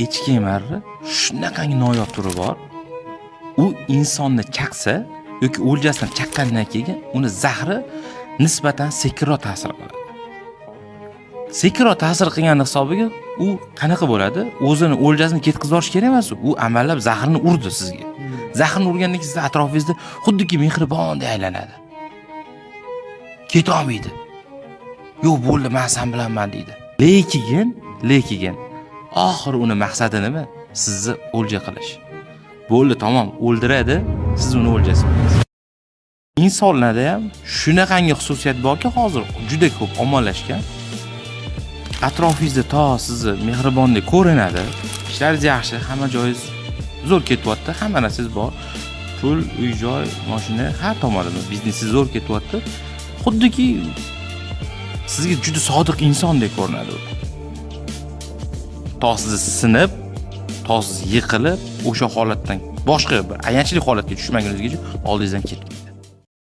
echki emarli shunaqangi noyob turi bor. U insonni chaqsa yoki o'ljasidan chaqqandan keyin uni zahri nisbatan sekinroq ta'sir qiladi. Sekinroq ta'sir qilgani hisobiga u qanaqa bo'ladi? O'zini o'ljasini ketkizib yuborish kerak emas, u amallab zahrini urdi sizga. Zahrini urgandan keyin siz atrofingizda xuddiki mehribondek aylanadi. Keta olmaydi. Yo'q, bo'ldi, men sen bilanman deydi. Lekin oxir uni maqsadi nima? Sizni o'lja qilish. Bo'ldi, tamom, o'ldiradi, siz uni o'ljasi bo'lasiz. Insonlarda ham shunaqangi xususiyat borki, hozir juda ko'p ommalashgan. Atrofingizda to sizni mehribondek ko'rinadi, ishlaringiz yaxshi, hamma joyingiz zo'r ketyapti, hamma narsangiz bor. Pul, uy, joy, mashina, har tomonlama biznesingiz zo'r ketyapti. Xuddiki sizga juda sodiq insondek ko'rinadi u. To sizni sinib, to siz yiqilib, o'sha holatdan boshqa bir ayanchli holatga tushmaguningizgacha oldingizdan ketmaydi.